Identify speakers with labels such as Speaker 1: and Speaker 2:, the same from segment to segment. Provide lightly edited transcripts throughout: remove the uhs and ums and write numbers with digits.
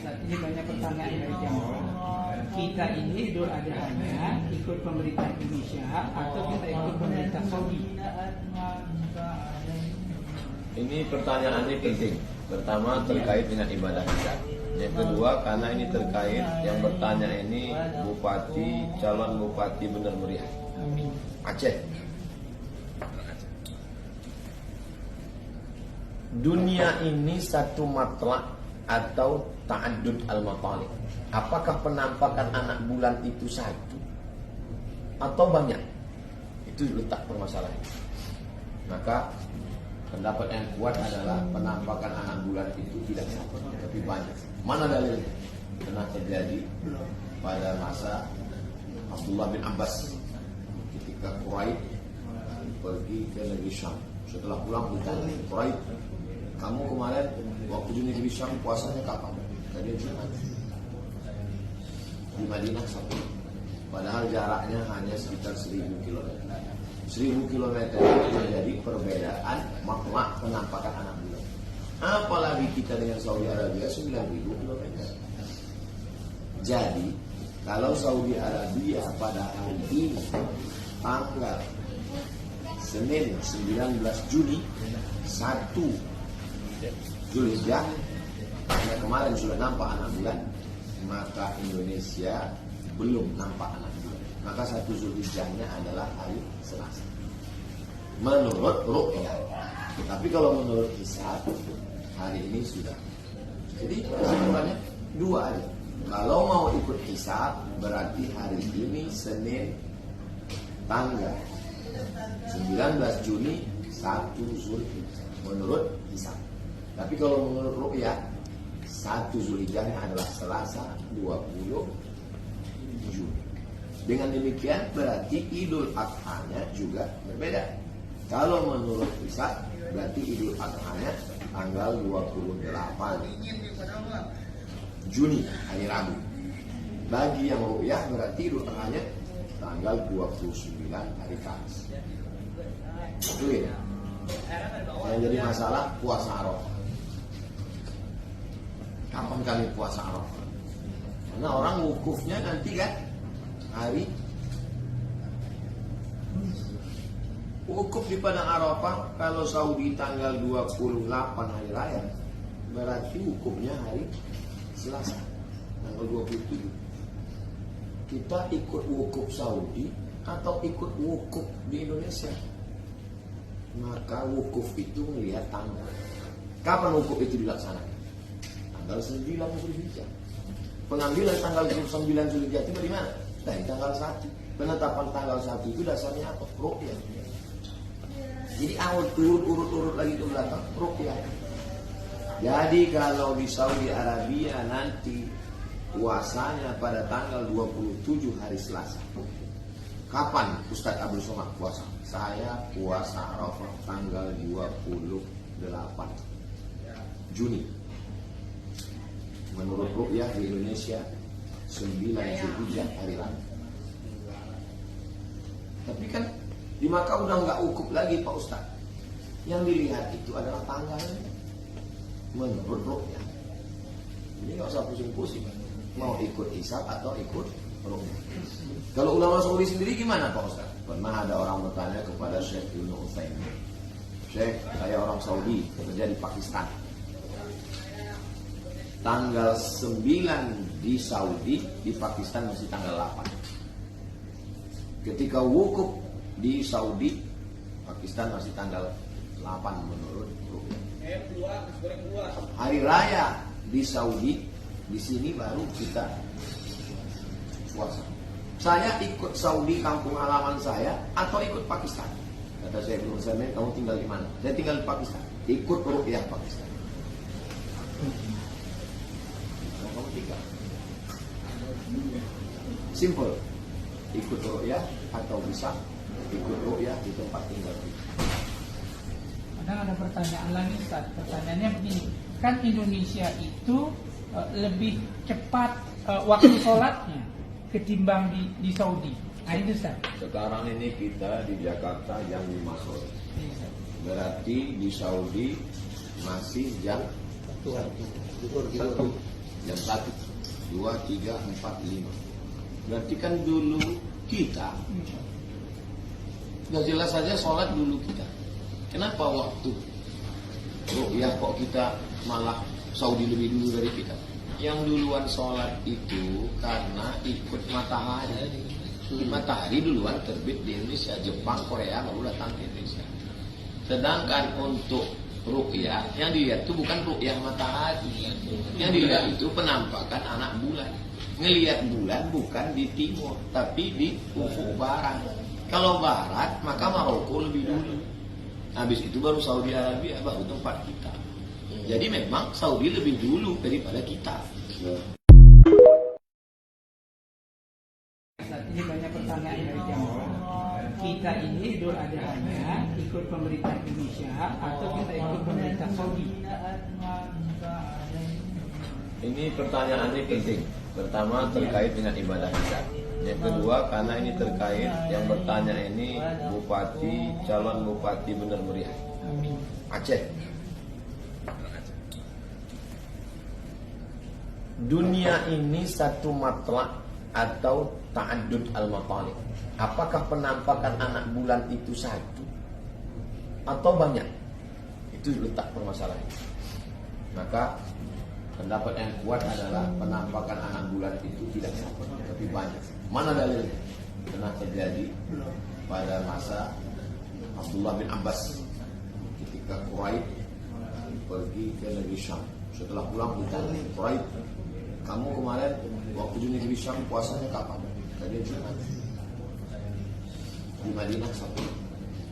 Speaker 1: Ustaz, ini banyak pertanyaan dari jamaah. Kita ini Idul Adha-nya ikut pemerintah Indonesia atau kita ikut pemerintah Saudi?
Speaker 2: Ini pertanyaannya penting. Pertama terkait dengan ibadah kita. Yang kedua karena ini terkait yang bertanya ini calon bupati Bener Meriah Aceh. Dunia ini satu matlak atau ta'addud al-matalik. Apakah penampakan anak bulan itu satu atau banyak? Itu letak permasalahan. Maka pendapat yang kuat adalah penampakan anak bulan itu tidak satu, tapi banyak. Mana dalilnya? Pernah terjadi pada masa Abdullah bin Abbas ketika Quraisy pergi ke negeri Syam. Setelah pulang ditanya, Quraisy, kamu kemarin waktu di negeri Syam puasanya kapan? Tadi Jumat. Di Madinah satu. Padahal jaraknya hanya sekitar 1000 km. 1000 km menjadi perbedaan makna penampakan anak bulan. Apalagi kita dengan Saudi Arabia 9000 km. Jadi kalau Saudi Arabia pada hari ini tanggal Senin 19 Juni 1 Zulhijjah kemarin sudah nampak anak bulan, maka Indonesia belum nampak anak bulan. Maka 1 Zulhijjahnya adalah hari Selasa menurut ru'yah. Tetapi kalau menurut hisab hari ini sudah. Jadi kesimpulannya dua aja. Kalau mau ikut hisab berarti hari ini Senin tanggal 19 Juni 1 Zulhijjah menurut hisab. Tapi kalau menurut ru'yah 1 Zulhijjahnya adalah Selasa 20 Juni. Dengan demikian berarti Idul Adha-nya juga berbeda. Kalau menurut hisab berarti Idul Adha-nya tanggal 28 Juni hari Rabu. Bagi yang ru'yah berarti Idul Adha-nya tanggal 29 hari Kamis. Itu ya. Yang jadi masalah puasa Arafah. Kapan kami puasa Arafah? Karena orang wukufnya nanti kan hari wukuf di Padang Arafah. Kalau Saudi tanggal 28 hari raya, berarti wukufnya hari Selasa tanggal 27. Kita ikut wukuf Saudi atau ikut wukuf di Indonesia? Maka wukuf itu melihat tanggal. Kapan wukuf itu dilaksanakan? Tanggal 9 Zulhijjah. Pengambilan tanggal 9 Zulhijjah itu dari mana? Dari tanggal 1. Penetapan tanggal 1 itu dasarnya apa? Ru'yah. Jadi awal urut lagi ke belakang ru'yah. Jadi kalau di Saudi Arabia nanti puasanya pada tanggal 27 hari Selasa. Kapan Ustadz Abdul Somad puasa? Saya puasa Arafah tanggal 28 Juni. Menurut ru'yah di Indonesia 9 Zulhijjah hari Rabu. Tapi kan di Makkah udah nggak wukuf lagi Pak Ustadz. Yang dilihat itu adalah tanggalnya. Menurut ru'yah. Jadi nggak usah pusing-pusing. Mau ikut hisab atau ikut ru'yah. Kalau ulama Saudi sendiri gimana Pak Ustaz? Pernah ada orang bertanya kepada Syekh Ibnu Utsaimin. Syekh, saya orang Saudi, bekerja di Pakistan. Tanggal 9 di Saudi, di Pakistan masih tanggal 8. Ketika wukuf di Saudi, Pakistan masih tanggal 8 menurut ru'yah. Hari raya di Saudi, di sini baru kita puasa. Saya ikut Saudi kampung halaman saya atau ikut Pakistan? Kata saya belum saya, kamu tinggal di mana? Saya tinggal di Pakistan. Ikut ru'yah Pakistan. Nah, kamu tinggal. Simple. Ikut ru'yah atau bisa ikut ru'yah di tempat tinggal.
Speaker 1: Kadang ada pertanyaan lagi Ustaz. Pertanyaannya begini, kan Indonesia itu lebih cepat waktu sholatnya ketimbang di Saudi. Nah itu Ustaz.
Speaker 2: Sekarang ini kita di Jakarta jam 5 sore. Berarti di Saudi masih jam 1. Jam 1, 2, 3, 4, 5. Berarti kan dulu kita, sudah jelas saja sholat dulu kita. Kenapa waktu ru'yah kok kita malah Saudi lebih dulu dari kita? Yang duluan sholat itu karena ikut matahari. Matahari duluan terbit di Indonesia, Jepang, Korea baru datang ke Indonesia. Sedangkan untuk ru'yah, yang dilihat itu bukan ru'yah matahari. Yang dilihat itu penampakan anak bulan. Ngelihat bulan bukan di timur, tapi di ufuk barat. Kalau barat, maka Maroko lebih dulu. Habis itu baru Saudi Arabia, baru tempat kita. Jadi memang Saudi lebih dulu daripada kita.
Speaker 1: Saat ini banyak pertanyaan dari jamaah. Kita ini Idul Adha-nya ikut pemerintah Indonesia atau kita ikut pemerintah Saudi?
Speaker 2: Ini pertanyaan ini penting. Pertama terkait dengan ibadah kita. Yang kedua karena ini terkait yang bertanya ini bupati, calon bupati Bener Meriah, Aceh. Dunia ini satu matlak atau ta'addud al-matalik. Apakah penampakan anak bulan itu satu atau banyak? Itu letak permasalahan. Maka pendapat yang kuat adalah penampakan anak bulan itu tidak satu, tapi banyak. Mana dalilnya? Pernah terjadi pada masa Abdullah bin Abbas ketika Quraisy pergi ke negeri Syam. Setelah pulang ditanya, Quraisy, kamu kemarin waktu di negeri Syam puasanya kapan? Tadi Jumat. Di Madinah satu.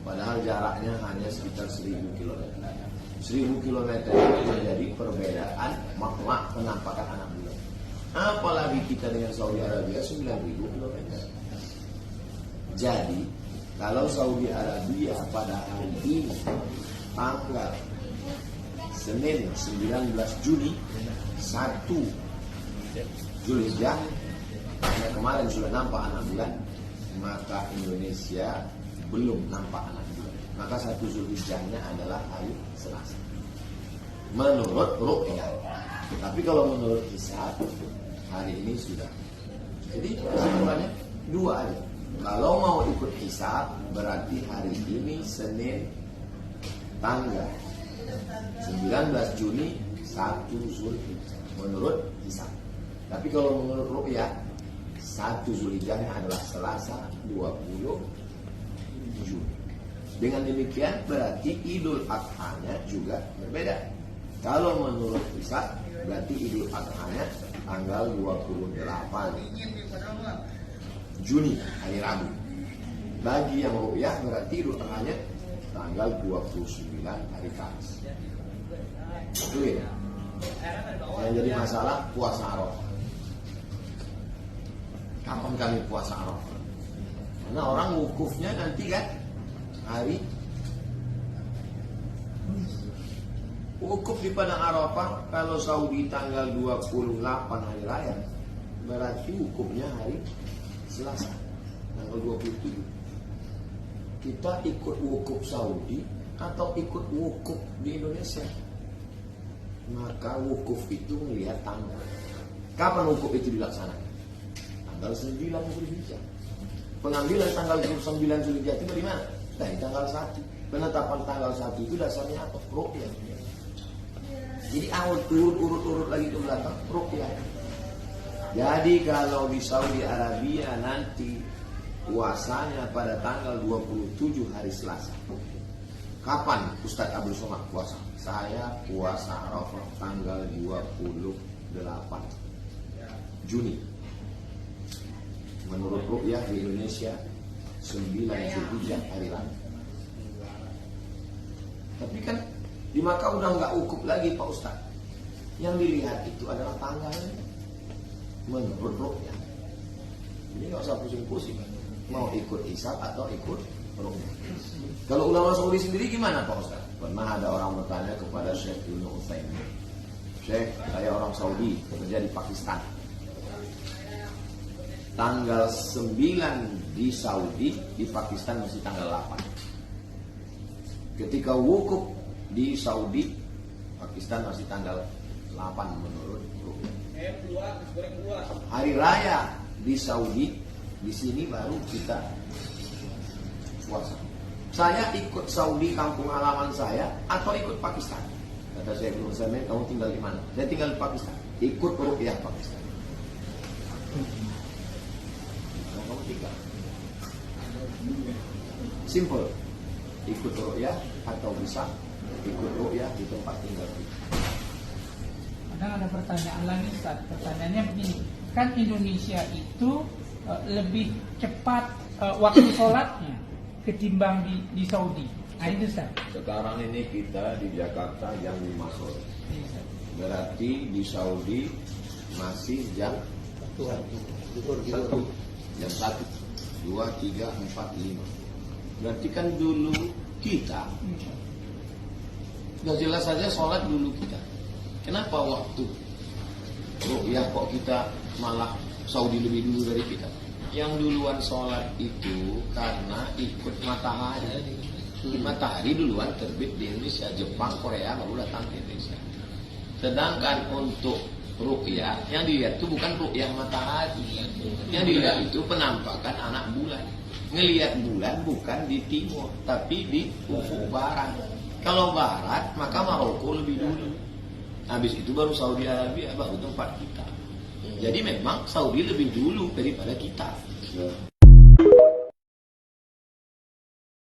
Speaker 2: Padahal jaraknya hanya sekitar 1000 km. 1000 km itu menjadi perbedaan makna penampakan anak bulan. Apalagi kita dengan Saudi Arabia 9000 km. Jadi kalau Saudi Arabia pada hari ini tanggal Senin 19 Juni 1 Zulhijjah yang kemarin sudah nampak anak bulan, maka Indonesia belum nampak anak bulan. Maka 1 Zulhijjahnya adalah hari Selasa menurut ru'yah. Tapi kalau menurut hisab hari ini sudah. Jadi kesimpulannya dua aja. Kalau mau ikut hisab berarti hari ini Senin tanggal 19 Juni 1 Zulhijjah menurut hisab. Tapi kalau menurut ru'yah 1 Zulhijjahnya adalah Selasa 20 Juni. Dengan demikian berarti Idul Adha-nya juga berbeda. Kalau menurut hisab berarti Idul Adha-nya tanggal 28 Juni hari Rabu. Bagi yang ru'yah berarti Idul Adha-nya tanggal 29 hari Kamis. Itu ya. Yang jadi masalah puasa Arafah. Kapan kami puasa Arafah? Karena orang wukufnya nanti kan hari wukuf di Padang Arafah. Kalau Saudi tanggal 28 hari raya, berarti wukufnya hari Selasa tanggal 27. Kita ikut wukuf Saudi atau ikut wukuf di Indonesia? Maka wukuf itu melihat tanggal. Kapan wukuf itu dilaksanakan? Tanggal 9 Zulhijjah. Pengambilan tanggal 9 Zulhijjah itu dari mana? Dari tanggal 1. Penetapan tanggal 1 itu dasarnya apa? Ru'yah. Jadi awal urut lagi ke belakang ru'yah. Jadi kalau di Saudi Arabia nanti puasanya pada tanggal 27 hari Selasa. Kapan Ustadz Abdul Somad puasa? Saya puasa Arafah tanggal 28 Juni. Menurut ru'yah di Indonesia 9 Zulhijjah hari Rabu. Tapi kan di Makkah udah nggak wukuf lagi Pak Ustadz. Yang dilihat itu adalah tanggalnya menurut ru'yah. Ini nggak usah pusing-pusing. Mau ikut hisab atau ikut ru'yah. Kalau ulama Saudi sendiri gimana Pak Ustadz? Pernah ada orang bertanya kepada Syekh Ibnu Utsaimin. Syekh, saya orang Saudi bekerja di Pakistan. Tanggal 9 di Saudi, di Pakistan masih tanggal 8. Ketika wukuf di Saudi, Pakistan masih tanggal 8 menurut ru'yah. Hari raya di Saudi, di sini baru kita puasa. Saya ikut Saudi kampung halaman saya atau ikut Pakistan? Kata saya belum sampai, kamu tinggal di mana? Saya tinggal di Pakistan. Ikut ruqyah Pakistan. Kamu tinggal. Simple. Ikut ruqyah atau bisa ikut ruqyah di tempat tinggal kita.
Speaker 1: Kadang ada pertanyaan lagi Ustaz. Pertanyaannya begini, kan Indonesia itu lebih cepat waktu sholatnya ketimbang di Saudi. Nah, itu Ustaz.
Speaker 2: Sekarang ini kita di Jakarta jam 5 sore. Berarti di Saudi masih jam 1. Jam 1, 2, 3, 4, 5. Berarti kan dulu kita sudah jelas saja sholat dulu kita. Kenapa waktu ruqyah kok kita malah Saudi lebih dulu dari kita? Yang duluan sholat itu karena ikut matahari. Matahari duluan terbit di Indonesia, Jepang, Korea baru datang ke Indonesia. Sedangkan untuk ruqyah yang dilihat itu bukan ruqyah matahari. Yang dilihat itu penampakan anak bulan. Ngelihat bulan bukan di timur, tapi di ufuk barat. Kalau barat, maka Maroko lebih dulu. Habis itu baru Saudi Arabia, baru tempat kita. Jadi memang Saudi lebih dulu daripada kita.